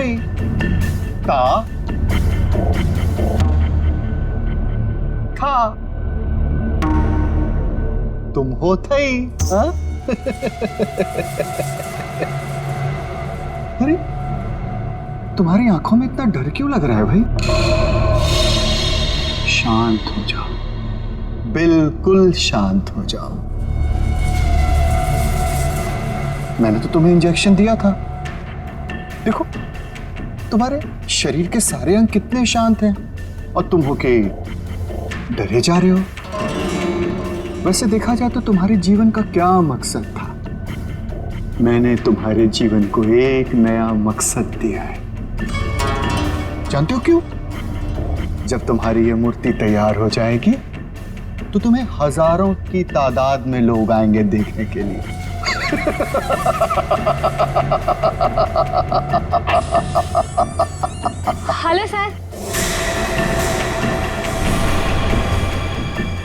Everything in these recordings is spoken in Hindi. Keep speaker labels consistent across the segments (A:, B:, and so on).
A: थई ता था तुम हो थई। हाँ? अरे तुम्हारी आंखों में इतना डर क्यों लग रहा है भाई? शांत हो जाओ, बिल्कुल शांत हो जाओ। मैंने तो तुम्हें इंजेक्शन दिया था। देखो तुम्हारे शरीर के सारे अंग कितने शांत हैं और तुम होके डरे जा रहे हो। वैसे देखा जाए तो तुम्हारे जीवन का क्या मकसद था? मैंने तुम्हारे जीवन को एक नया मकसद दिया है। जानते हो क्यों? जब तुम्हारी ये मूर्ति तैयार हो जाएगी तो तुम्हें हजारों की तादाद में लोग आएंगे देखने के लिए।
B: Hello sir.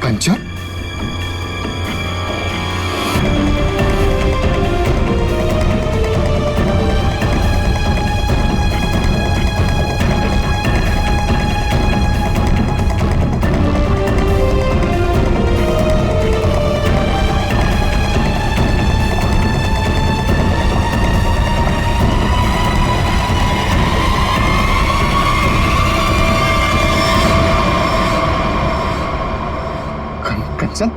A: कंचन, कंचन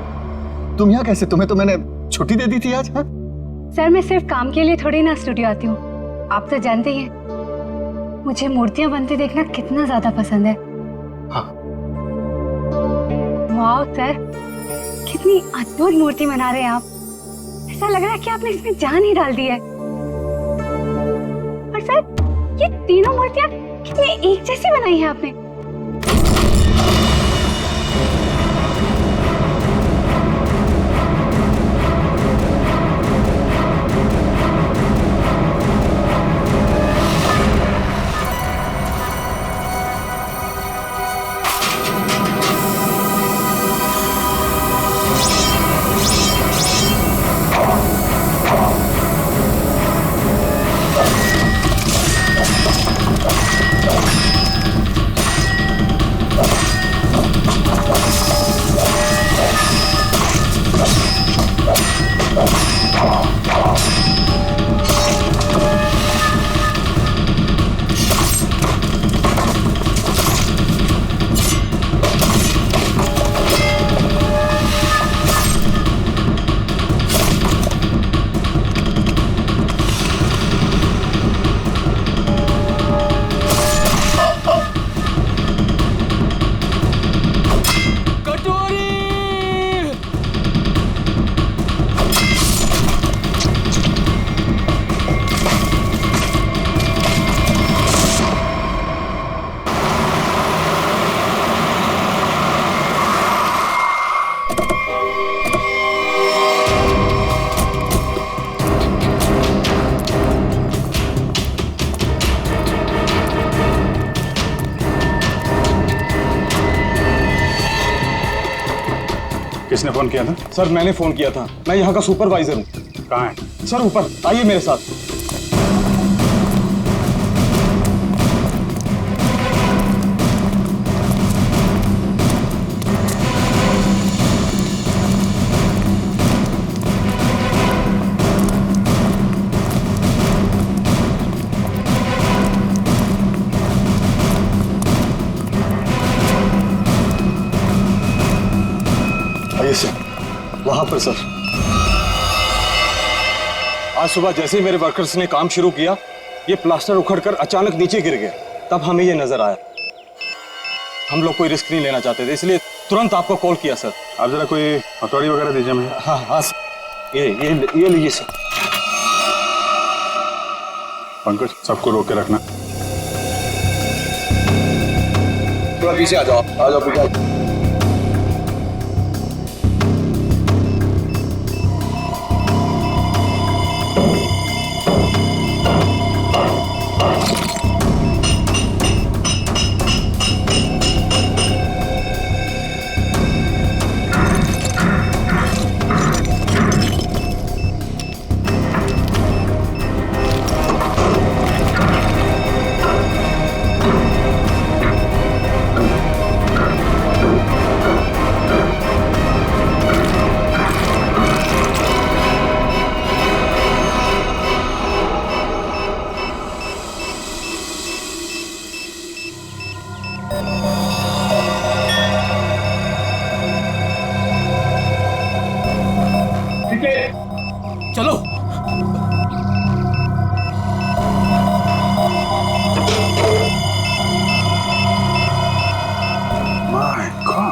A: तुम यहाँ कैसे? तुम्हें तो मैंने छुट्टी दे दी थी आज। हाँ?
B: सर मैं सिर्फ काम के लिए थोड़ी ना स्टूडियो आती हूँ, आप तो जानते ही हैं मुझे मूर्तियां बनती देखना कितना ज्यादा पसंद है।
A: हाँ।
B: वाह सर, कितनी अद्भुत मूर्ति बना रहे हैं आप। ऐसा लग रहा है कि आपने इसमें जान ही डाल दी है। और सर ये तीनों मूर्तियां कितनी एक जैसी बनाई है आपने।
C: किसने फोन किया था?
D: सर मैंने फोन किया था, मैं यहाँ का सुपरवाइजर हूँ।
C: कहाँ है?
D: सर ऊपर आइए मेरे साथ। वहां पर सर, आज सुबह जैसे ही मेरे वर्कर्स ने काम शुरू किया, ये प्लास्टर उखड़कर अचानक नीचे गिर गया। तब हमें ये नजर आया। हम लोग कोई रिस्क नहीं लेना चाहते थे, इसलिए तुरंत आपको कॉल किया सर।
C: आप जरा कोई हथौड़ी वगैरह दीजिए मुझे।
D: हाँ हाँ सर, ये लीजिए सर।
C: पंकज, सबको रोक के रखना।
D: थोड़ा पीछे आ जाओ, पीछे आ जाओ।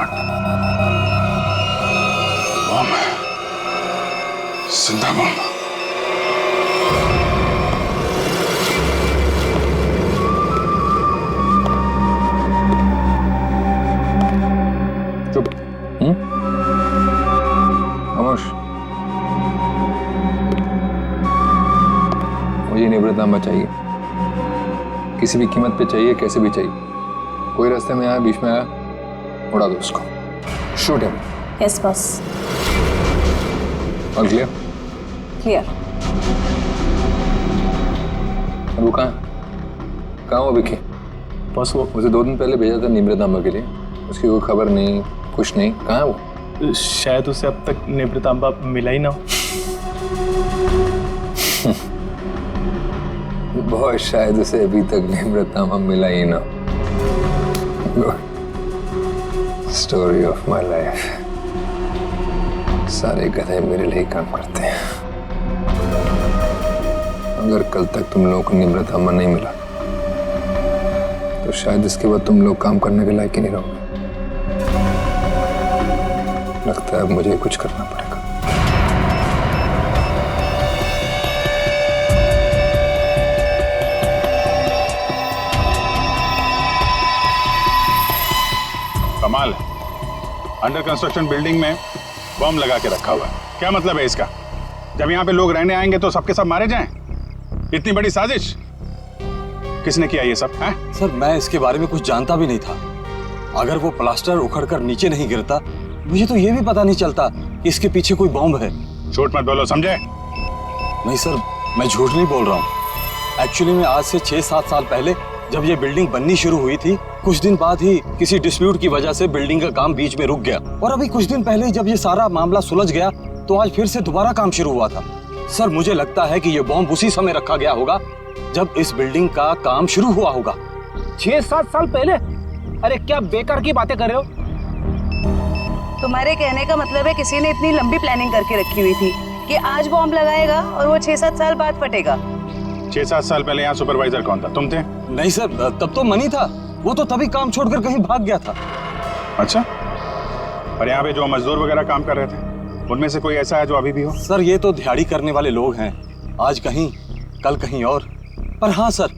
C: कांड। बम है, जिंदा बम।
E: चुप। खामोश। मुझे निवृत्तांबा चाहिए, किसी भी कीमत पे चाहिए, कैसे भी चाहिए। कोई रास्ते में आया, बीच में आया, उड़ा दो उसको। Shoot him.
F: Yes boss.
E: और क्लियर?
F: क्लियर।
E: वो कहाँ कहाँ वो विकी?
G: बस वो
E: उसे 2 दिन पहले भेजा था निवृत्तांबा के लिए, उसकी कोई खबर नहीं, कुछ नहीं। कहाँ है वो?
G: शायद उसे अब तक निवृत्तांबा मिला ही ना हो।
E: बहुत शायद उसे अभी तक निवृत्तांबा मिला ही ना। Story of my life. सारे गधे मेरे लिए काम करते हैं। अगर कल तक तुम लोगों को निवृत्तांबा नहीं मिला तो शायद इसके बाद तुम लोग काम करने के लायक ही नहीं रहोगे। लगता है अब मुझे कुछ करना पड़ेगा।
C: कमाल है, अंडर कंस्ट्रक्शन बिल्डिंग में बम लगा के रखा हुआ है। क्या मतलब है इसका? जब यहाँ पे लोग रहने आएंगे तो सबके सब मारे जाएं? इतनी बड़ी साजिश किसने किया ये सब? है
D: सर, मैं इसके बारे में कुछ जानता भी नहीं था। अगर वो प्लास्टर उखड़कर नीचे नहीं गिरता, मुझे तो ये भी पता नहीं चलता कि इसके पीछे कोई बॉम्ब है।
C: झूठ मत बोलो, समझे?
D: नहीं सर, मैं झूठ नहीं बोल रहा हूँ। एक्चुअली में आज से 6-7 साल पहले जब ये बिल्डिंग बननी शुरू हुई थी, कुछ दिन बाद ही किसी डिस्प्यूट की वजह से बिल्डिंग का काम बीच में रुक गया। और अभी कुछ दिन पहले जब ये सारा मामला सुलझ गया तो आज फिर से दोबारा काम शुरू हुआ था। सर, मुझे लगता है कि ये बॉम्ब उसी समय रखा गया होगा जब इस बिल्डिंग का काम शुरू हुआ होगा।
G: 6-7 साल पहले? अरे क्या बेकार की बातें कर रहे हो?
F: तुम्हारे कहने का मतलब है किसी ने इतनी लंबी प्लानिंग करके रखी हुई थी कि आज बॉम्ब लगाएगा और वो 6-7 साल बाद फटेगा।
C: 6-7 साल पहले यहाँ सुपरवाइजर कौन था? तुम थे?
D: नहीं सर, तब तो मनी था। वो तो तभी काम छोड़कर कहीं भाग गया था।
C: अच्छा, और यहाँ पे जो मजदूर वगैरह काम कर रहे थे उनमें से कोई ऐसा है जो अभी भी हो?
D: सर, ये तो दिहाड़ी करने वाले लोग हैं, आज कहीं कल कहीं और। पर हाँ सर,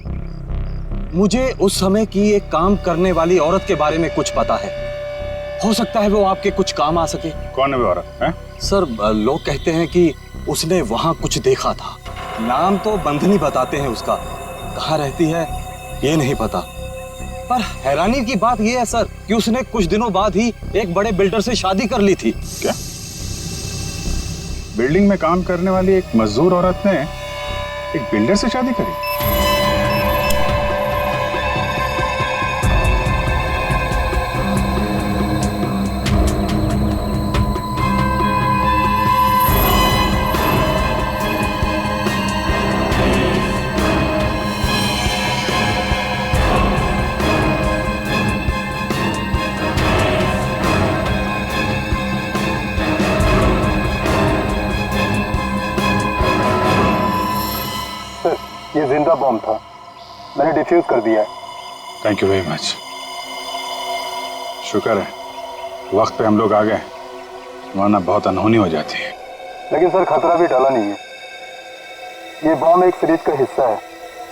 D: मुझे उस समय की एक काम करने वाली औरत के बारे में कुछ पता है। हो सकता है वो आपके कुछ काम आ सके।
C: कौन है वो औरत? है
D: सर, लोग कहते हैं कि उसने वहां कुछ देखा था। नाम तो बंधनी बताते हैं उसका, कहाँ रहती है ये नहीं पता। पर हैरानी की बात यह है सर कि उसने कुछ दिनों बाद ही एक बड़े बिल्डर से शादी कर ली थी।
C: क्या? बिल्डिंग में काम करने वाली एक मजदूर औरत ने एक बिल्डर से शादी करी?
A: ये जिंदा बॉम्ब था, मैंने डिफ्यूज कर दिया है।
C: Thank you very much. शुक्र है वक्त पे हम लोग आ गए, वरना बहुत अनहोनी हो जाती है।
A: लेकिन सर खतरा भी टला नहीं है। ये बॉम्ब एक सीरीज का हिस्सा है।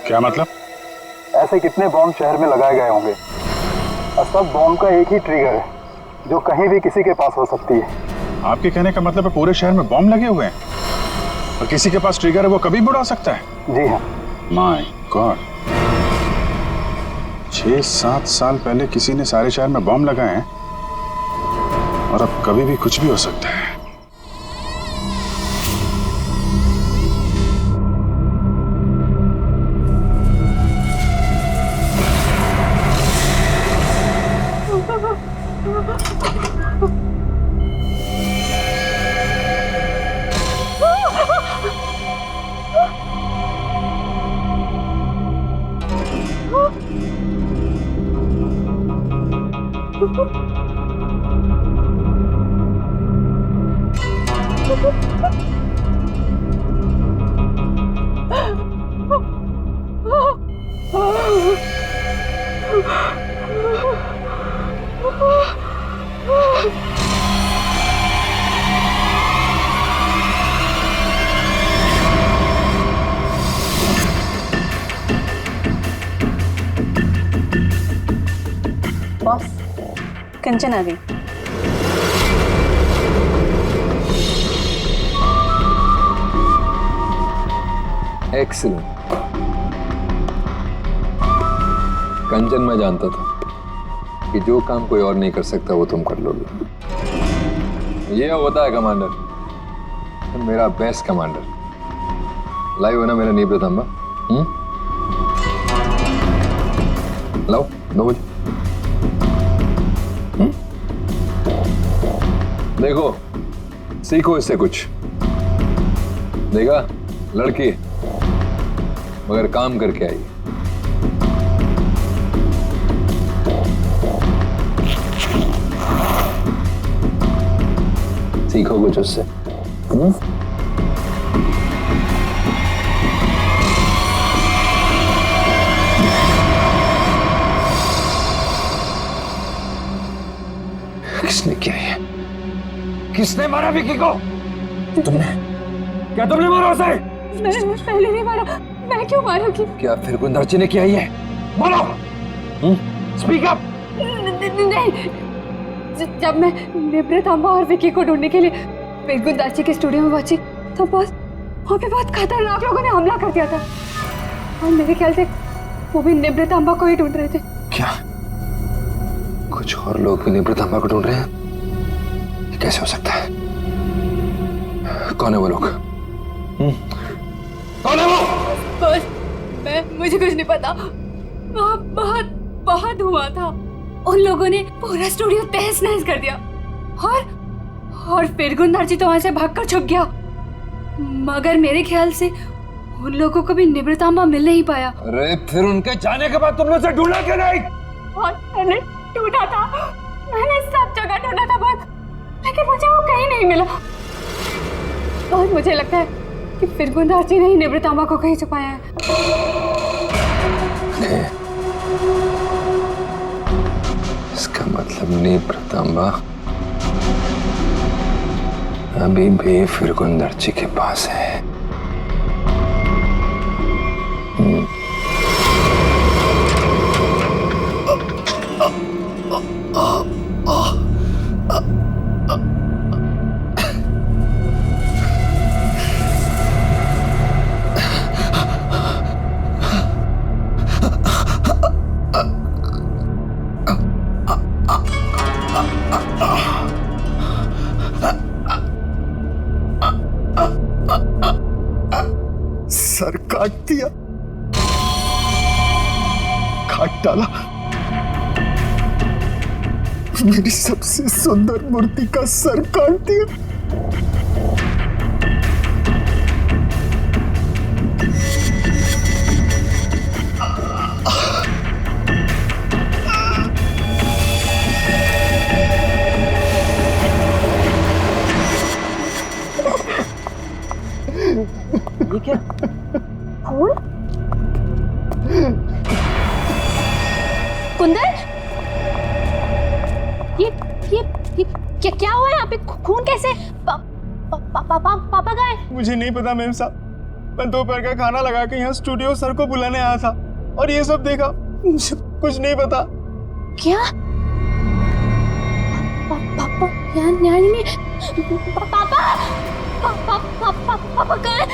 C: क्या मतलब?
A: ऐसे कितने बॉम्ब शहर में लगाए गए होंगे और सब बॉम्ब का एक ही ट्रिगर है जो कहीं भी किसी के पास हो सकती है।
C: आपके कहने का मतलब है पूरे शहर में बॉम्ब लगे हुए हैं और किसी के पास ट्रिगर है, वो कभी भी उड़ा सकता है?
A: जी हाँ।
C: माय गॉड, 6-7 साल पहले किसी ने सारे शहर में बॉम्ब लगाए हैं और अब कभी भी कुछ भी हो सकता है।
F: बॉस, कंचन आ गई।
E: एक्सीलेंट। कंचन, मैं जानता था कि जो काम कोई और नहीं कर सकता वो तुम कर लोगे। ये होता है कमांडर, मेरा बेस्ट कमांडर। लाइव है ना मेरा नीब रतंबा? लाओ 9 बजे। देखो, सीखो इससे कुछ। देखा, लड़की मगर काम करके आई। सीखो कुछ उससे। किसने किया ये? किसने मारा विकी को? तुमने? क्या तुमने मारा उसे?
B: मैं पहले नहीं मारा। मैं क्यों मारूंगी?
E: क्या फिर गुंदर्ची ने किया ये? बोलो। Speak up.
B: नहीं, जब मैं निब्रतांबा और विकी को ढूंढने के लिए फिर गुंदर्ची के स्टूडियो में पहुंची तब बस वहाँ पे बहुत खतरनाक लोगों ने हमला कर दिया था और मेरे ख्याल से वो भी निब्रतांबा को ही ढूंढ रहे थे।
E: क्या कुछ और लोग भी निब्रतांबा को ढूंढ रहे हैं? ये कैसे हो सकता है? कौन है वो लोग? कौन है वो?
B: बस मुझे कुछ नहीं पता। वहाँ बहुत धुआं था। उन लोगों ने पूरा स्टूडियो तहस नहस कर दिया और फिर गुंदर्ची तो वहां से भागकर छुप गया। मगर मेरे ख्याल से उन लोगों को भी निब्रतांबा मिल नहीं पाया।
E: अरे फिर उनके जाने के बाद तुमने उसे ढूंढा क्यों नहीं?
B: और मैंने ढूंढा था, मैंने सब जगह ढूंढा था बस, लेकिन मुझे वो कहीं नहीं मिला। और मुझे लगता है कि फिर गुंदर्ची ने ही निब्रतांबा को कहीं छुपाया है।
E: इसका मतलब निब्रतांबा अभी भी फिर गुंदर्ची के पास है।
A: सर काट दिया, काट डाला मेरी सबसे सुंदर मूर्ति का सर काट दिया।
G: ये क्या?
B: फूल? कुंदन, ये क्या हुआ यहाँ पे? खून कैसे? पापा कहाँ है?
H: मुझे नहीं पता मैम साहब, मैं दोपहर का खाना लगा के यहाँ स्टूडियो सर को बुलाने आया था और ये सब देखा। मुझे कुछ नहीं पता।
B: क्या? पापा यहाँ नहीं। पापा कहाँ है?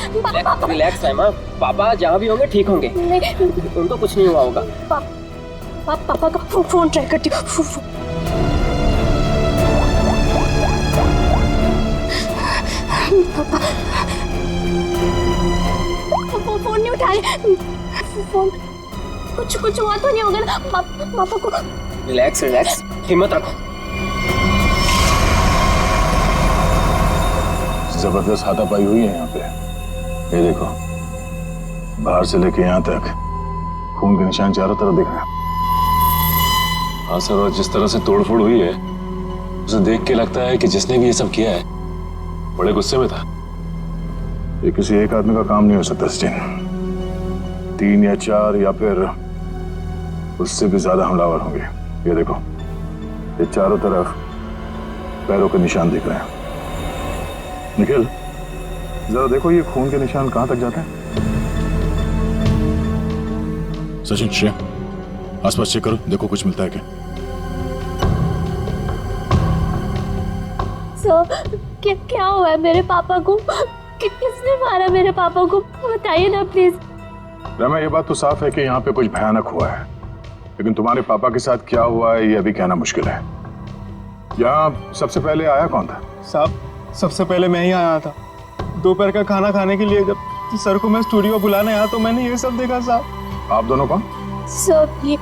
I: रिलैक्स साइमा, पापा जहाँ भी होंगे ठीक होंगे। उनको कुछ नहीं हुआ होगा।
B: पापा का फोन ट्राई करती हूँ। पापा फोन नहीं उठा रहे। फोन कुछ हुआ तो नहीं होगा ना? पापा को
I: रिलैक्स, हिम्मत रखो।
C: जबरदस्त हाथापाई हुई है यहाँ पे। ये देखो, बाहर से लेके यहाँ तक खून के निशान चारों तरफ दिख रहे हैं।
D: हाँ सर, और जिस तरह से तोड़फोड़ हुई है उसे देख के लगता है कि जिसने भी ये सब किया है बड़े गुस्से में था।
C: ये किसी एक आदमी का काम नहीं हो सकता सचिन। 3 या 4 या फिर उससे भी ज्यादा हमलावर होंगे। ये देखो, ये चारों तरफ पैरों के निशान दिख रहे हैं। निखिल, जरा देखो ये खून के निशान कहां तक जाते हैं। सचिन, श्रेया, आसपास चेक करो, देखो कुछ मिलता है क्या।
B: सर, क्या हुआ है मेरे पापा को? किसने मारा मेरे पापा को? बताइए ना प्लीज।
C: रमा, ये बात तो साफ है कि यहाँ पे कुछ भयानक हुआ है, लेकिन तुम्हारे पापा के साथ क्या हुआ है ये अभी कहना मुश्किल है। यहाँ सबसे पहले आया कौन था?
H: साहब, सबसे पहले मैं ही आया था। दोपहर का खाना खाने के लिए जब सर को मैं स्टूडियो बुलाने आया तो मैंने ये सब देखा। साहब,
C: आप दोनों कौन?
B: सर, ये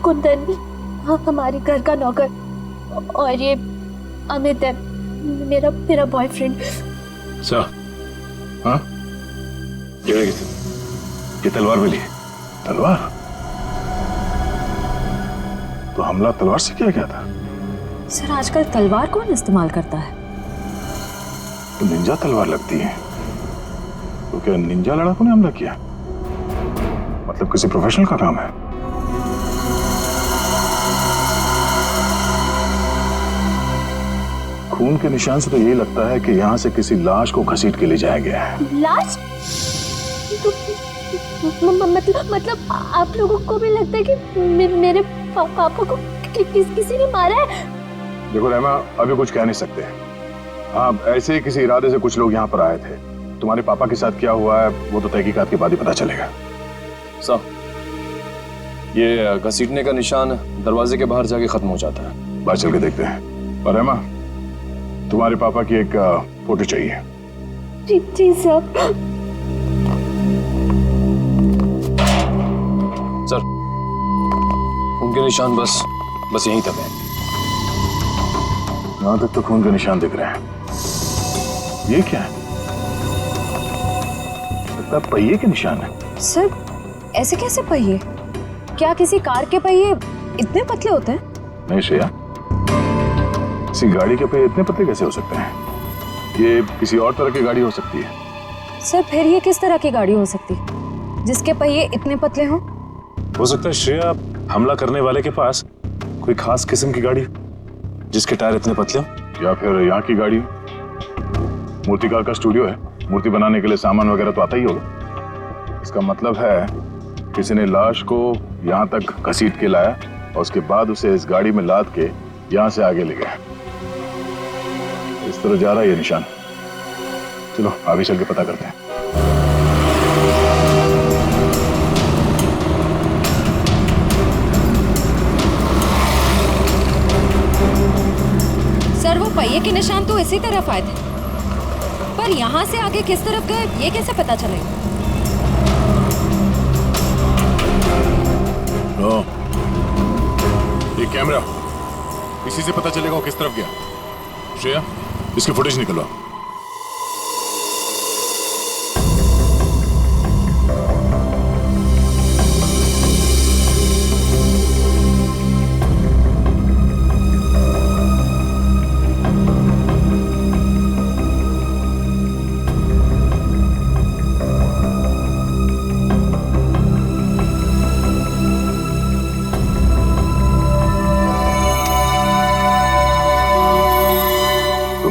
B: कुंदन, हमारे घर का नौकर, और ये अमित है, मेरा बॉयफ्रेंड।
C: सर, हाँ, ये तलवार मिली है। तलवार? तो हमला तलवार से किया गया था?
J: सर, आजकल तलवार कौन इस्तेमाल करता है?
C: तो निंजा तलवार लगती है। तो क्या निंजा लड़ाकू ने हमला किया? मतलब किसी प्रोफेशनल का काम है। खून के निशान से तो यही लगता है कि यहाँ से किसी लाश को घसीट के ले जाया गया है।
B: लाश? मतलब आप लोगों को भी लगता है कि मेरे पापा को किसी ने मारा है?
C: देखो रहमा, अभी कुछ कह नहीं सकते। हाँ, ऐसे ही किसी इरादे से कुछ लोग यहाँ पर आए थे। तुम्हारे पापा के साथ क्या हुआ है वो तो तहकीकात के बाद ही पता चलेगा।
D: साहब, ये घसीटने का निशान दरवाजे के बाहर जाके खत्म हो जाता है।
C: बाहर चल के देखते हैं। और रहमा, तुम्हारे पापा की एक फोटो चाहिए।
B: जी सर।
D: सर, उनके निशान बस यहीं तक है।
C: यहाँ तक तो खून के निशान दिख रहे हैं। ये क्या है? लगता है पहिए के निशान है।
J: सर, ऐसे कैसे पहिए? क्या किसी कार के पहिए इतने पतले होते हैं?
C: नहीं श्रेया, किसी गाड़ी के पहिए इतने पतले कैसे हो सकते हैं? ये किसी और तरह की गाड़ी हो सकती है।
J: सर, फिर ये किस तरह की गाड़ी हो सकती है जिसके पहिए इतने पतले हों?
K: हो सकता है श्रेया, हमला करने वाले के पास कोई खास किस्म की गाड़ी जिसके टायर इतने पतले हो।
C: या फिर यहाँ की गाड़ी। मूर्तिकार का स्टूडियो है, मूर्ति बनाने के लिए सामान वगैरह तो आता ही होगा। इसका मतलब है किसी ने लाश को यहाँ तक घसीट के लाया और उसके बाद उसे इस गाड़ी में लाद के यहाँ से आगे ले गया। इस तरह जा रहा है ये निशान। चलो आगे चल के पता करते हैं।
J: सर, वो पहिए के निशान तो इसी तरफ आए थे, पर यहाँ से आगे किस तरफ गए ये कैसे पता चलेगा?
C: ये कैमरा, इसी से पता चलेगा वो किस तरफ गया। श्रेया, इसकी फुटेज निकलवाओ।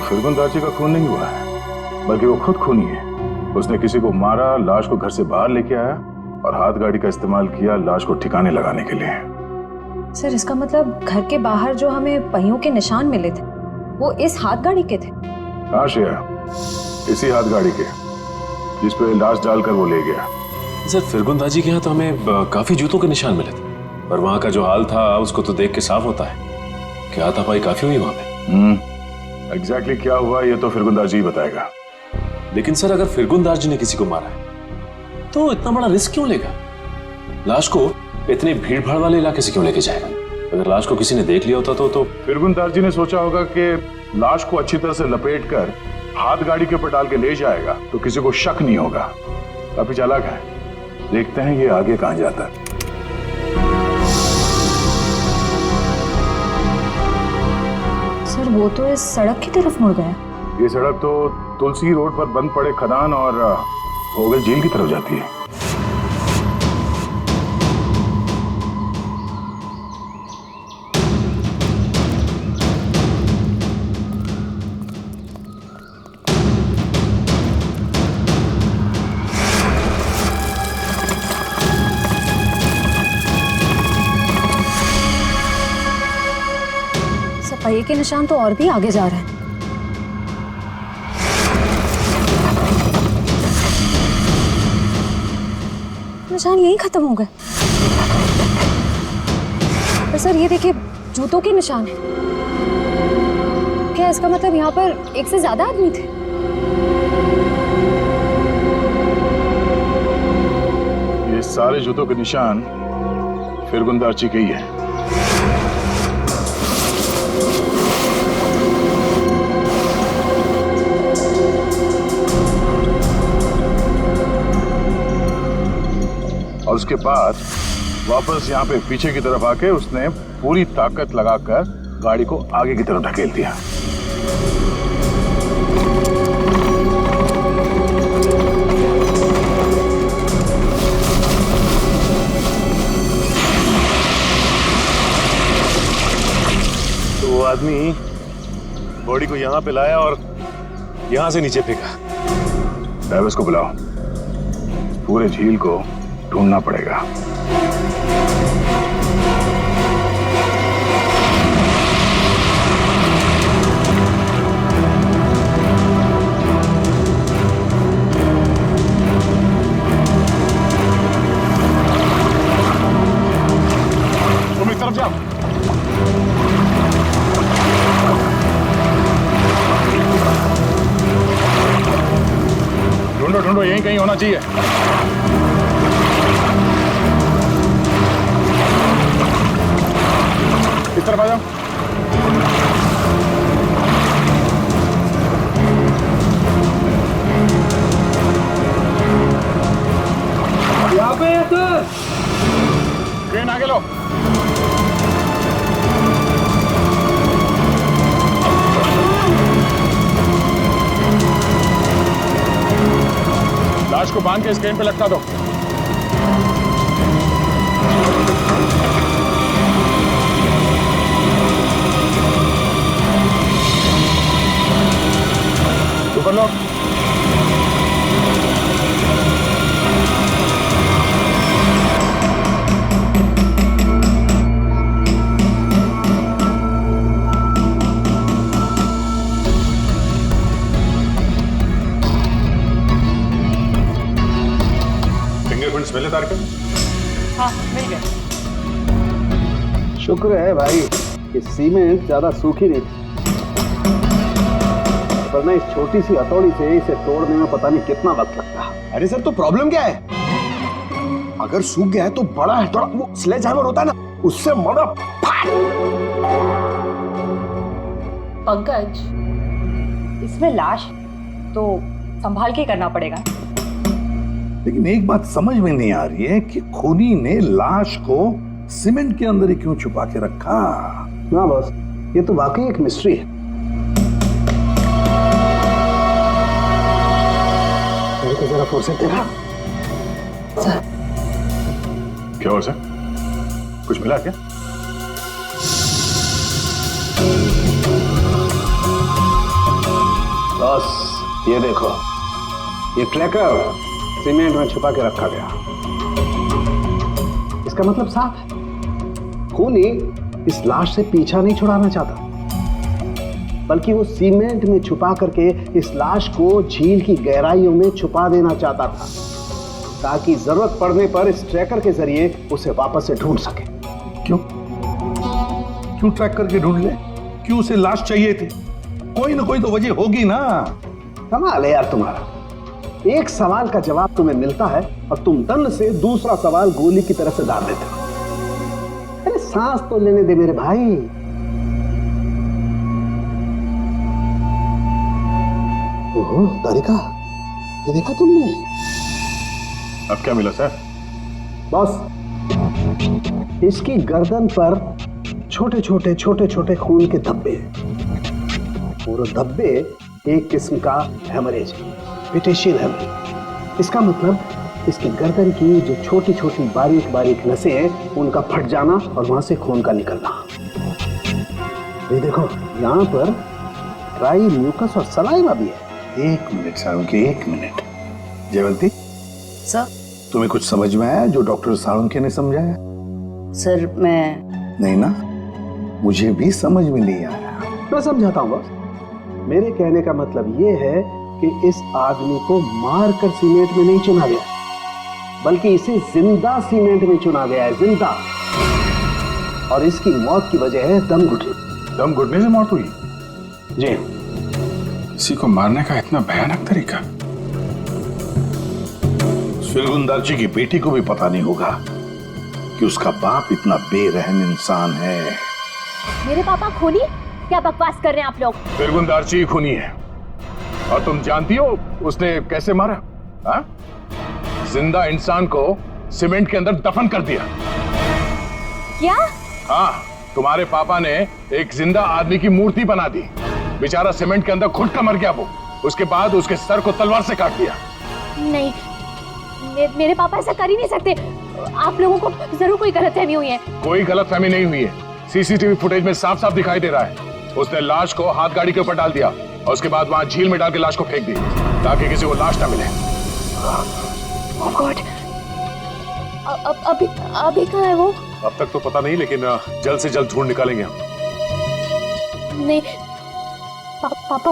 C: फिरगुंदाची का खून नहीं हुआ है, बल्कि वो खुद खूनी है। उसने किसी को मारा, लाश को घर से बाहर लेके आया और हाथ गाड़ी का इस्तेमाल किया लाश को ठिकाने लगाने के लिए।
J: सर, इसका मतलब घर के बाहर जो हमें पहियों के निशान मिले थे वो इस हाथ गाड़ी के थे?
C: हाँ श्रेया, इसी हाथ गाड़ी के जिस पे लाश डालकर वो ले गया।
K: सर, फिरगुंदाजी के यहाँ तो हमें काफी जूतों के निशान मिले थे, पर वहाँ का जो हाल था उसको तो देख के साफ होता है कि हाथापाई काफी हुई वहाँ पे।
C: एग्जैक्टली क्या हुआ ये तो फिरगुंदार जी बताएगा।
K: लेकिन सर, अगर फिरगुंदार जी ने किसी को मारा है तो इतना बड़ा रिस्क क्यों लेगा? लाश को इतने भीड़ भाड़ वाले इलाके से क्यों लेके जाएगा? अगर लाश को किसी ने देख लिया होता तो
C: फिरगुंदार जी ने सोचा होगा कि लाश को अच्छी तरह से लपेट कर हाथ गाड़ी के ऊपर डाल के ले जाएगा तो किसी को शक नहीं होगा। काफी चालाक है। देखते हैं ये आगे कहां जाता है।
J: सर, वो तो इस सड़क की तरफ मुड़ गया।
C: ये सड़क तो तुलसी रोड पर बंद पड़े खदान और भोगल झील की तरफ जाती है।
J: पहिए के निशान तो और भी आगे जा रहे हैं। निशान यहीं खत्म हो गए। पर सर ये देखिए, जूतों के निशान है। क्या इसका मतलब यहाँ पर एक से ज्यादा आदमी थे?
C: ये सारे जूतों के निशान फिरगुंदारची के ही है। और उसके बाद वापस यहाँ पे पीछे की तरफ आके उसने पूरी ताकत लगाकर गाड़ी को आगे की तरफ ढकेल दिया।
K: तो वो आदमी बॉडी को यहाँ पे लाया और यहाँ से नीचे फेंका।
C: ड्राइवर्स को बुलाओ, पूरे झील को ढूंढना पड़ेगा। तुम इस तरफ जाओ। ढूंढो ढूंढो, यहीं कहीं होना चाहिए। इस तरफ आ जाओ।
G: यहाँ पे है सर।
C: ट्रेन आगे लो। लाश को बांध के इस क्रेन पे लटका दो। ऊपर लो। फिंगरप्रिंट्स मिले तारक?
F: हाँ मिल गया।
H: शुक्र है भाई कि सीमेंट ज्यादा सूखी नहीं थी, वरना इस छोटी सी हथौड़ी से इसे तोड़ने में पता नहीं कितना वक्त लगता।
A: अरे सर, तो प्रॉब्लम क्या है? अगर सूख गया है तो बड़ा है, थोड़ा वो स्लेज हैमर होता है ना, उससे मारो।
J: पंकज, इसमें लाश तो संभाल के करना पड़ेगा।
L: लेकिन एक बात समझ में नहीं आ रही है कि खूनी ने लाश को सीमेंट के अंदर ही क्यों छुपा के रखा?
H: ना बॉस, ये तो वाकई एक मिस्ट्री है। तो जरा फुर्सत देना।
J: सर,
C: क्या हो सर? कुछ मिला क्या?
H: बॉस ये देखो, ये ट्रैकर सीमेंट में छुपा के रखा गया। इसका मतलब साफ है, खूनी इस लाश से पीछा नहीं छुड़ाना चाहता, बल्कि वो सीमेंट में छुपा करके इस लाश को झील की गहराइयों में छुपा देना चाहता था, ताकि जरूरत पड़ने पर इस ट्रैकर के जरिए उसे वापस से ढूंढ सके।
L: क्यों क्यों ट्रैक करके ढूंढ ले? क्यों उसे लाश चाहिए थी? कोई ना कोई तो वजह होगी ना।
H: कमाल है यार तुम्हारा, एक सवाल का जवाब तुम्हें मिलता है और तुम दन से दूसरा सवाल गोली की तरह से डाल देते हो। अरे सांस तो लेने दे मेरे भाई। ओहो तारिका, ये देखा तुमने?
C: अब क्या मिला सर?
H: बॉस, इसकी गर्दन पर छोटे छोटे खून के धब्बे हैं। और धब्बे एक किस्म का हेमरेज है, पेटेशियल हेमरेज। इसका मतलब इसकी गर्दन की जो छोटी छोटी बारीक बारीक नसें हैं, उनका फट जाना और वहां से खून का निकलना। ये देखो, यहाँ पर ड्राई म्यूकस और सलाइवा भी है।
L: एक मिनट साळुंके, एक मिनट। जयवंती
F: सर।
L: तुम्हें कुछ समझ में आया जो डॉक्टर साळुंके ने समझाया?
F: सर मैं
L: नहीं ना, मुझे भी समझ में नहीं आया।
H: मैं समझाता हूँ बॉस। मेरे कहने का मतलब ये है कि इस आदमी को मार कर सीमेंट में नहीं चुना गया, बल्कि इसे जिंदा सीमेंट में चुना गया है, जिंदा। और इसकी मौत की वजह है दम घुटने।
C: दम घुटने से मौत हुई?
H: जी।
C: किसी को मारने का इतना भयानक तरीका?
L: फिरगुंदारची की बेटी को भी पता नहीं होगा कि उसका बाप इतना बेरहम इंसान है।
M: मेरे पापा खूनी? क्या बकवास कर रहे हैं आप लोग?
C: फिरगुंदारची खूनी है, और तुम जानती हो उसने कैसे मारा? हा? जिंदा इंसान को सीमेंट के अंदर दफन कर दिया।
M: क्या?
C: हाँ, तुम्हारे पापा ने एक जिंदा आदमी की मूर्ति बना दी। बेचारा सीमेंट के अंदर घुट कर मर गया वो। उसके बाद उसके सर को तलवार से काट दिया।
M: नहीं, मेरे पापा ऐसा कर ही नहीं सकते। आप लोगों को जरूर कोई गलतफहमी हुई है।
C: कोई गलतफहमी नहीं हुई है। सीसीटीवी फुटेज में साफ साफ दिखाई दे रहा है। उसने लाश को हाथ गाड़ी के ऊपर डाल दिया और उसके बाद वहां झील में डाल के लाश को फेंक दी ताकि किसी को लाश ना मिले।
M: Oh God! अभी कहाँ है वो?
K: अब तक तो पता नहीं, लेकिन जल्द से जल्द ढूंढ निकालेंगे हम।
M: नहीं, पापा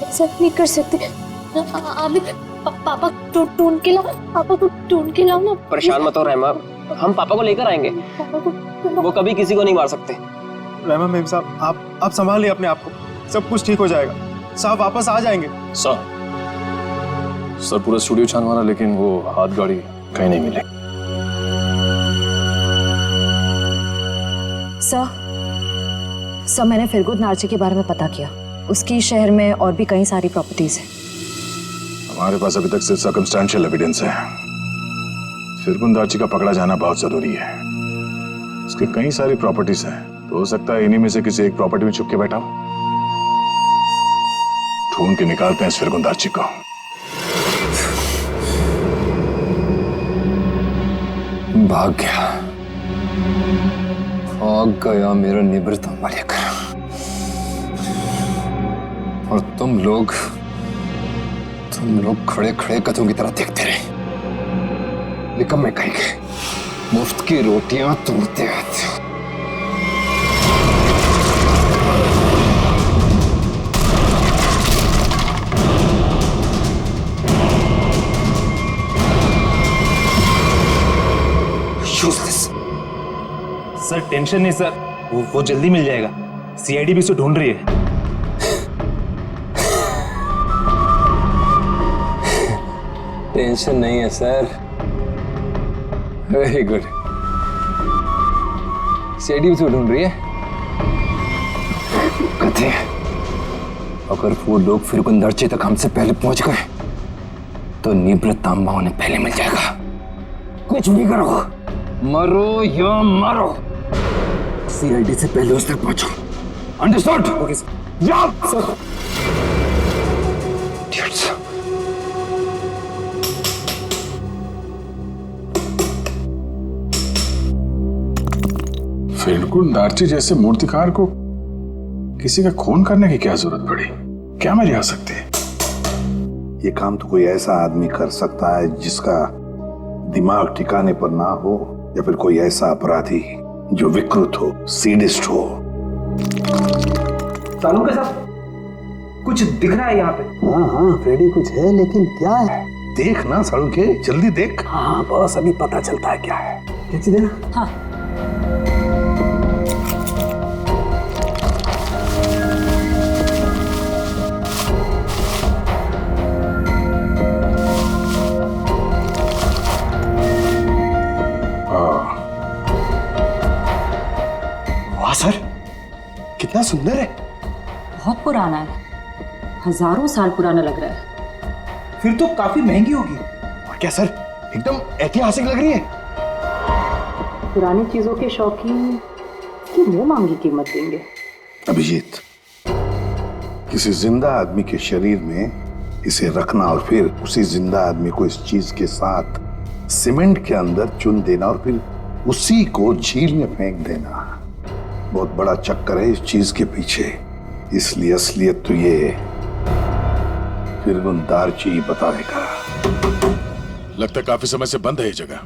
M: ऐसा नहीं कर सकते। अभी पापा ढूंढ के लाओ, पापा को ढूंढ के लाओ ना।
I: परेशान मत हो रहमा, हम पापा को लेकर आएंगे। वो कभी किसी को नहीं मार सकते।
N: रहमा मेम साहब, आप संभालिए अपने आप को, सब कुछ ठीक हो जाएगा। साहब वापस आ जाएंगे।
K: सर पूरा स्टूडियो छान मारा, लेकिन वो हाथ गाड़ी कहीं नहीं मिले।
J: सर मैंने फिरगुन नार्ची के बारे में पता किया। उसकी शहर में और भी कई सारी प्रॉपर्टीज हैं।
C: हमारे पास अभी तक सिर्फ सर्कमस्टेंशियल एविडेंस है। फिरगुंदारची का पकड़ा जाना बहुत जरूरी है। उसके कई सारी प्रॉपर्टीज हैं, तो हो सकता है इन्हीं में से किसी एक प्रॉपर्टी में छुप के बैठा हो। ढूंढ के निकालते हैं इस फिरगुंदारची को।
E: भाग गया मेरा निवृत्त लेकर। और तुम लोग खड़े खड़े कथों की तरह देखते रहे। निकम्मे कहेंगे, मुफ्त की रोटियां तोड़ते आते हो।
N: सर टेंशन नहीं सर, वो जल्दी मिल जाएगा। सीआईडी भी उसे ढूंढ रही है।
E: टेंशन नहीं है सर। Very good. सीआईडी भी तो ढूंढ रही है। कहते हैं अगर वो लोग फिरगुंदारची तक हमसे पहले पहुंच गए तो निवृत्त उन्हें पहले मिल जाएगा। कुछ भी करो, मरो या मारो, सीआईडी से पहले उस तक पहुंचो। अंडरस्टूड? Okay sir. जाओ सर।
C: फिरगुंदारची जैसे मूर्तिकार को किसी का खून करने की क्या जरूरत पड़ी? क्या मेरी आ सकती है?
L: ये काम तो कोई ऐसा आदमी कर सकता है जिसका दिमाग ठिकाने पर ना हो, या फिर कोई ऐसा अपराधी जो विकृत हो, सीडिस्ट हो।
G: सालू के साथ कुछ दिख रहा है यहाँ पे।
H: हाँ फ्रेडी, कुछ है, लेकिन क्या है?
L: देख ना सालू के, जल्दी देख।
H: हाँ बस अभी पता चलता है क्या है। कैसी देना?
J: हाँ।
N: सर कितना सुंदर है।
J: बहुत पुराना है, हजारों साल पुराना लग रहा है।
N: फिर तो काफी महंगी होगी। और क्या सर, एकदम ऐतिहासिक लग रही है।
F: पुरानी चीजों के शौकीन की मुंह मांगी कीमत देंगे।
L: अभिजीत, किसी जिंदा आदमी के शरीर में इसे रखना और फिर उसी जिंदा आदमी को इस चीज के साथ सीमेंट के अंदर चुन देना और फिर उसी को झील में फेंक देना, बहुत बड़ा चक्कर है इस चीज के पीछे। इसलिए असलियत तो ये फिरगुंदारची ही बताएगा।
K: लगता काफी समय से बंद है ये जगह।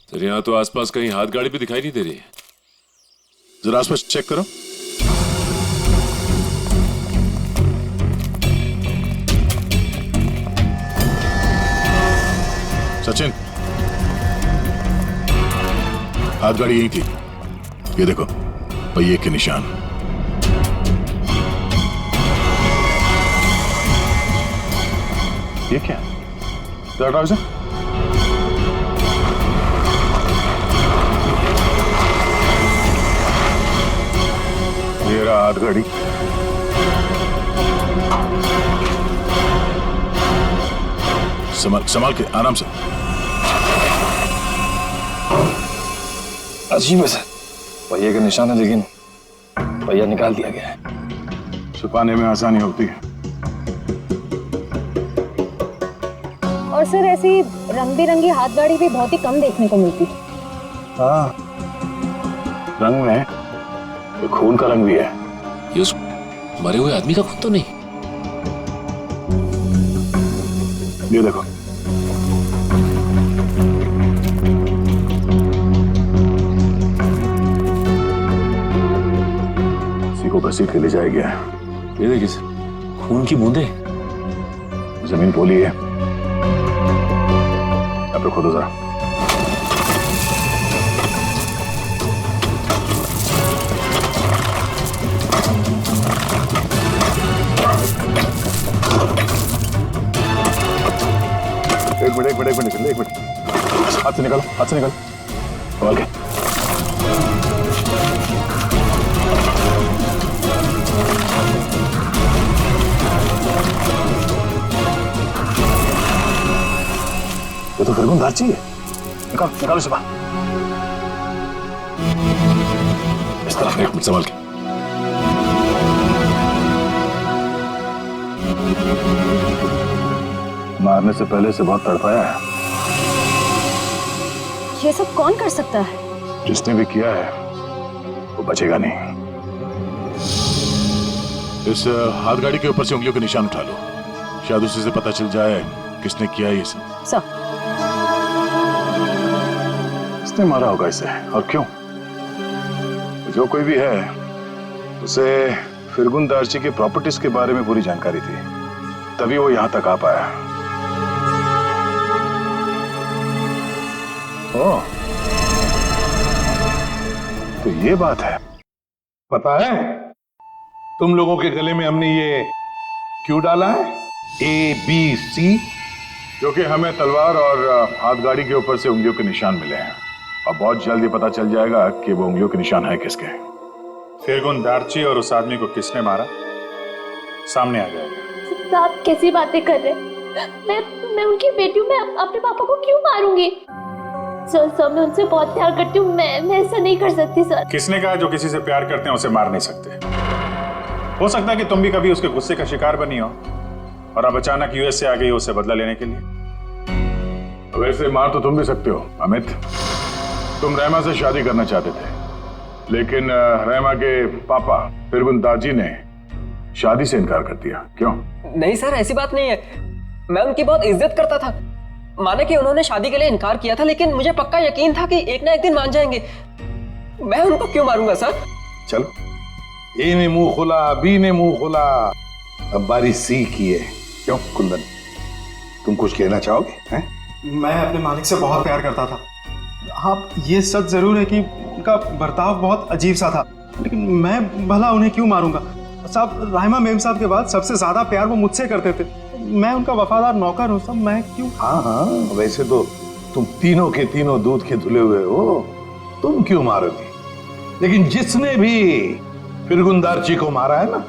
K: सर यहाँ तो आसपास कहीं हाथ गाड़ी भी दिखाई नहीं दे रही है।
C: जरा आसपास चेक करो। सचिन, हाथ गाड़ी यही थी, ये देखो पहिए के निशान। ये क्या? जरा से ये रहा हाथ गाड़ी। संभाल के, आराम से।
D: अजीब है सर, पहिए के निशान है लेकिन पहिया निकाल दिया गया है।
C: छुपाने में आसानी होती है।
J: और सर ऐसी रंग बिरंगी हाथ गाड़ी भी बहुत ही कम देखने को मिलती है।
C: हाँ, रंग में ये खून का रंग भी है।
K: ये उस मरे हुए आदमी का खून तो नहीं?
C: ये देखो, इसी को घसीट के ले जाया गया है।
K: ये देखिए सर, खून की बूंदे।
C: जमीन पोली है, यहाँ पे खोदो जरा। एक मिनट, हाथ से निकालो, ओके। ये तो फिरगुन दाची है। निकालो इसे बाहर। इस तरफ, एक मिनट संभाल के। मारने से पहले से बहुत तड़पाया है।
J: ये सब कौन कर सकता है?
C: जिसने भी किया है वो बचेगा नहीं। इस हाथ गाड़ी के ऊपर से उंगलियों के निशान उठा लो, शायद उसी से पता चल जाए किसने किया ये सब।
J: सर,
C: किसने मारा होगा इसे और क्यों? जो कोई भी है उसे फिरगुन दार्ची के प्रॉपर्टीज के बारे में पूरी जानकारी थी, तभी वो यहां तक आ पाया। ओह, तो ये बात है।
L: पता है तुम लोगों के गले में हमने ये क्यों डाला है? ABC,
C: क्योंकि हमें तलवार और हाथ गाड़ी के ऊपर से उंगलियों के निशान मिले हैं और बहुत जल्दी पता चल जाएगा कि वो उंगलियों के निशान है किसके।
O: फिरगुन दार्ची और उस आदमी को किसने मारा सामने आ जाएगा।
M: आप कैसी बातें कर रहे हैं? मैं उनकी बेटी हूँ, मैं अपने पापा को क्यों मारूंगी? सर मैं उनसे बहुत प्यार करती हूँ, मैं ऐसा नहीं कर सकती सर।
O: किसने कहा जो किसी से प्यार करते हैं उसे मार नहीं सकते? हो सकता है कि तुम भी कभी उसके गुस्से का शिकार बनी हो और अब अचानक यूएस से आ गई हो उसे बदला लेने के लिए।
C: वैसे मार तो तुम भी सकते हो अमित। तुम रहमा से शादी करना चाहते थे, लेकिन रहमा के पापा फिरगुन दार्जी ने शादी से इनकार कर दिया। क्यों?
I: नहीं सर, ऐसी बात नहीं है। मैं उनकी बहुत इज्जत करता था। माने कि उन्होंने शादी के लिए इनकार किया था, लेकिन मुझे पक्का यकीन था कि एक ना एक दिन मान जाएंगे। मैं उनको क्यों मारूंगा सर?
L: चलो, ए ने मुंह खोला, बी ने मुंह खोला, अब बारी सी की है। क्यों कुंदन, तुम कुछ कहना चाहोगे? हैं?
N: मैं अपने मालिक से बहुत प्यार करता था। हाँ, ये सच जरूर है कि उनका बर्ताव बहुत अजीब सा था, लेकिन मैं भला उन्हें क्यों मारूंगा? साहब, राहिमा मेम साहब के बाद सबसे ज्यादा प्यार वो मुझसे करते थे। मैं उनका वफादार नौकर हूँ साहब, मैं क्यों?
L: हाँ, वैसे तो तुम तीनों के तीनों दूध के धुले हुए हो, तुम क्यों मारोगे? लेकिन जिसने भी फिरगुन दार्ची को मारा है ना,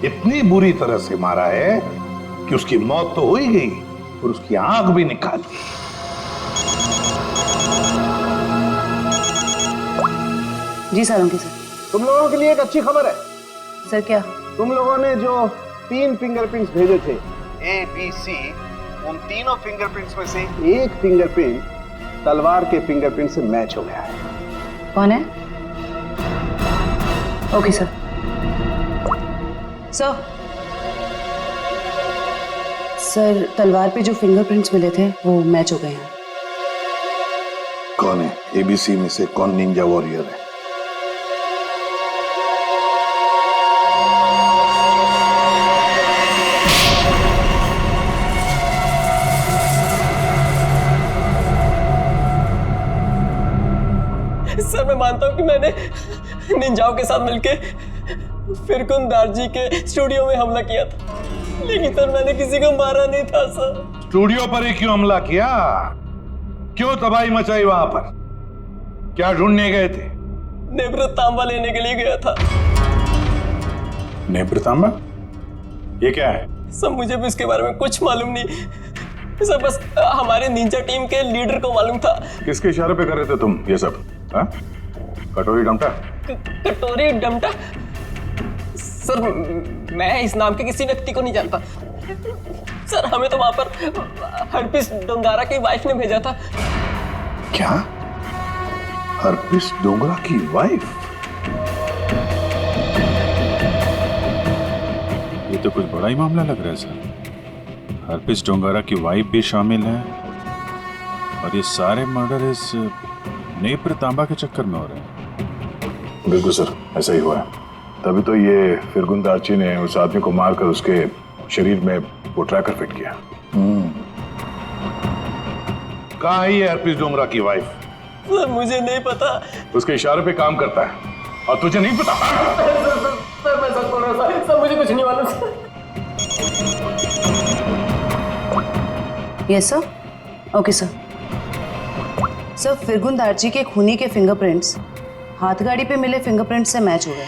L: इतनी बुरी तरह से मारा है कि उसकी मौत तो हो ही गई और उसकी आंख भी निकाल दी।
F: जी सालुंकी सर।
H: तुम लोगों के लिए एक अच्छी खबर है।
F: सर क्या?
H: तुम लोगों ने जो 3 फिंगरप्रिंट्स भेजे थे, ABC, उन तीनों फिंगरप्रिंट्स में से एक फिंगरप्रिंट तलवार के फिंगरप्रिंट से मैच हो गया है।
F: कौन है? Okay sir. सर, तलवार पे जो फिंगरप्रिंट्स मिले थे वो मैच हो गए हैं।
L: कौन है? ABC में से कौन निंजा वॉरियर है?
I: सर मैं मानता हूँ कि मैंने निंजाओं के साथ मिलके फिरकुन दार्जी के स्टूडियो में हमला किया था, लेकिन सर मैंने किसी को मारा नहीं था सर।
L: स्टूडियो पर ही क्यों हमला किया? क्यों तबाही मचाई वहां पर? क्या ढूंढने गए थे?
I: नेब्र तांबा लेने के लिए गया था।
C: नेब्र तांबा? ये क्या है?
I: सर मुझे भी इसके बारे में कुछ मालूम नहीं सर, बस हमारे निंजा टीम के लीडर को मालूम था।
C: किसके इशारे पे कर रहे थे तुम ये सब? हाँ? कटोरी डमटा?
I: कटोरी डमटा? सर मैं इस नाम के किसी व्यक्ति को नहीं जानता सर। हमें तो वहां पर हरपिस डोंगारा की वाइफ ने भेजा था।
L: क्या? हरपिस डोंगरा की वाइफ?
C: ये तो कुछ बड़ा ही मामला लग रहा है सर। हरपिस डोंगारा की वाइफ भी शामिल है और ये सारे मर्डर इस नेप्र तांबा के चक्कर में हो रहे हैं। बिल्कुल सर, ऐसा ही हुआ है। तभी तो ये फिरगुन दार्ची ने उस आदमी को मारकर उसके शरीर में वो ट्रैकर फिट किया।
L: कहाँ है ये हरपिस डोंगरा की वाइफ?
I: सर मुझे नहीं पता।
C: उसके इशारे पे काम करता है और तुझे नहीं पता?
I: सर मैं सच बोल रहा हूँ सर, मुझे कुछ नहीं मालूम।
F: Yes sir. Okay sir. Sir फिरगुन दार्जी के खूनी के फिंगरप्रिंट्स हाथगाड़ी पे मिले फिंगरप्रिंट से मैच हो गए।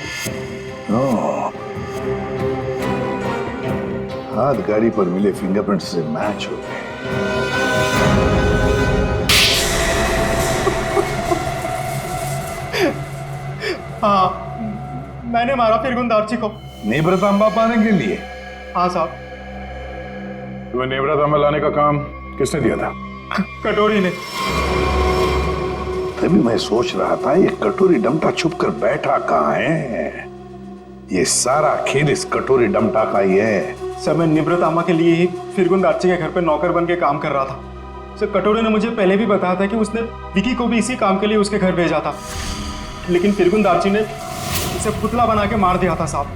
L: हाथ गाड़ी पर मिले फिंगरप्रिंट से मैच हो गए।
N: हाँ, मैंने मारा फिरगुन दार्ची को।
L: नेब्र तांबा पाने के लिए?
N: हाँ साहब।
C: तुम्हें नेब्र तांबा लाने का काम किसने दिया था?
N: कटोरी ने।
L: तभी मैं सोच रहा था ये कटोरी डमटा छुप कर बैठा कहाँ है। ये सारा खेल इस कटोरी डमटा का ही है।
N: सर मैं निवृत्त आमा के लिए ही फिरगुन दार्ची के घर पे नौकर बन के काम कर रहा था। सर कटोरी ने मुझे पहले भी बताया था कि उसने विकी को भी इसी काम के लिए उसके घर भेजा था, लेकिन फिरगुन दार्ची ने उसे पुतला बना के मार दिया था साहब।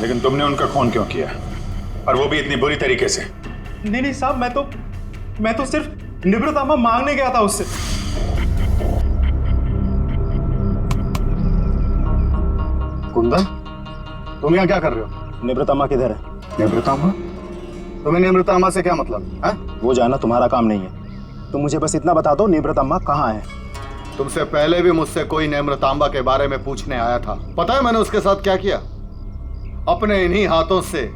C: लेकिन तुमने उनका खून क्यों किया, और वो भी इतनी बुरी तरीके से?
N: नहीं साहब, मैं तो सिर्फ निवृत्त आमा मांगने गया था उससे।
A: कुंदन, तुम यहाँ क्या कर रहे हो?
N: निवृत्तामा किधर है?
A: निवृत्तामा? तुम्हें निवृत्तामा से क्या मतलब है?
N: वो जानना तुम्हारा काम नहीं है। तुम मुझे बस इतना बता दो, निवृत्तामा कहाँ है?
A: तुमसे पहले भी मुझसे कोई निवृत्तामा के बारे में पूछने आया था। पता है मैंने उसके साथ क्या किया? अपने इन्हीं हाथों से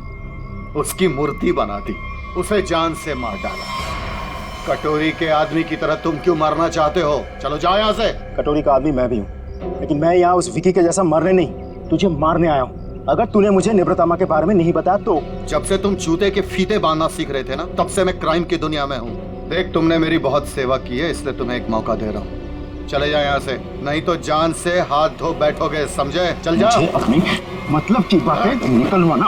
A: उसकी मूर्ति बना दी, उसे जान से मार डाला। कटोरी के आदमी की तरह तुम क्यों मरना चाहते हो? चलो जाओ यहाँ से।
N: कटोरी का आदमी मैं भी हूँ, लेकिन मैं यहाँ उस विकी के जैसा मरने नहीं, तुझे मारने आया हूँ। अगर तूने मुझे निवृत्तामा के बारे में नहीं बताया तो।
A: जब से तुम चूते के फीते बांधना सीख रहे थे ना, तब से मैं क्राइम की दुनिया में हूँ। देख, तुमने मेरी बहुत सेवा की है, इसलिए तुम्हें एक मौका दे रहा हूँ। चले जाओ यहाँ से, नहीं तो जान से हाथ धो बैठोगे, समझे? चल जा।
N: अपनी मतलब की बातें निकलवाना।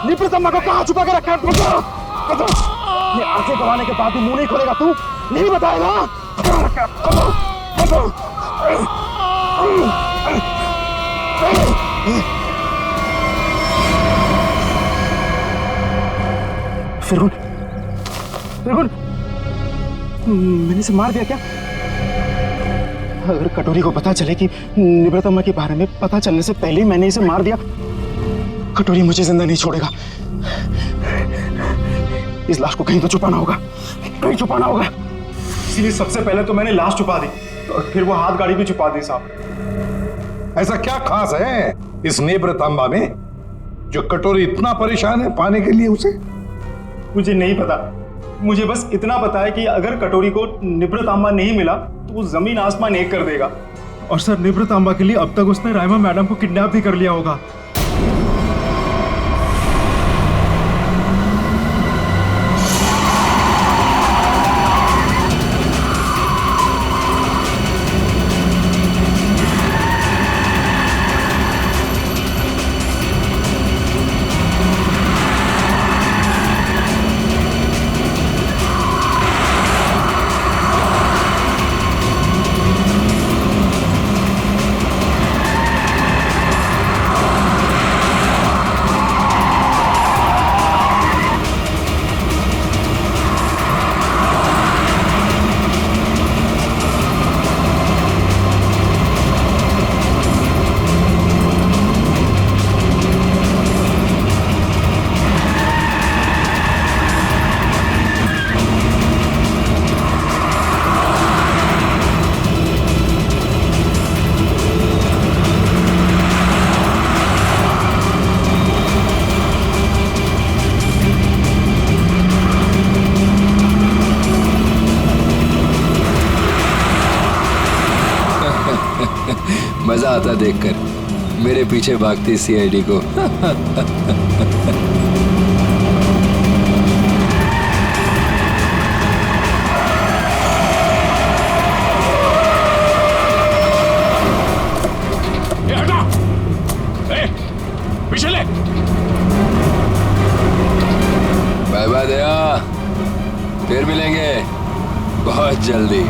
N: निवृत्तामा को कहाँ छुपा के रखा है? बता। ये आंखें गवाने के बाद भी मुंह नहीं खोलेगा तू? नहीं बताएगा? फिरगुन, मैंने इसे मार दिया क्या? अगर कटोरी को पता चले कि निवृत्तामा के बारे में पता चलने से पहले ही मैंने इसे मार दिया, कटोरी मुझे जिंदा नहीं छोड़ेगा। इस लाश को कहीं तो छुपाना होगा, कहीं छुपाना होगा। इसीलिए सबसे पहले तो मैंने लाश छुपा दी, और फिर वो हाथ गाड़ी भी छुपा दी साहब।
L: ऐसा क्या खास है इस नेब्र तांबा में जो कटोरी इतना परेशान है पाने के लिए उसे?
N: मुझे नहीं पता, मुझे बस इतना पता है कि अगर कटोरी को निवृत्त आमा नहीं मिला तो वो जमीन आसमान एक कर देगा। और सर निवृत्त आमा के लिए अब तक उसने राइमा मैडम को किडनैप भी कर लिया होगा।
E: मजा आता देखकर मेरे पीछे भागती सीआईडी को।
C: पीछे ले।
E: बाय बाय दया, फिर मिलेंगे बहुत जल्दी।